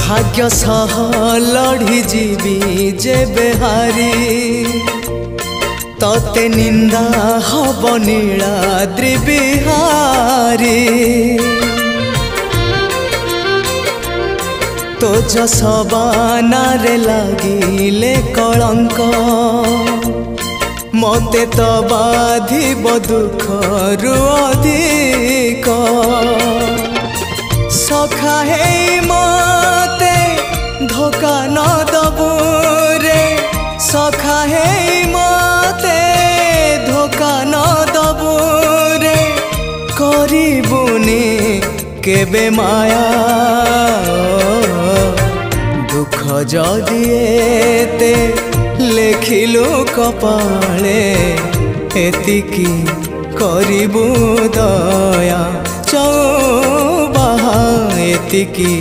भाग्य सह लड़ी जीवी जेबे हारी तते निंदा हब नीलाद्रि बिहारी तो जसबानारे लागिले कलंक मते तो बाधिब दुखरु अधिक सखा हे मते धोखा न दबु रे सखा हे मते धोखा न दबु रे करिबुनी केबे माया दुख जदि एते लेखिलु कपाळे एतिकी करिबु दया चौबाहा एतिकी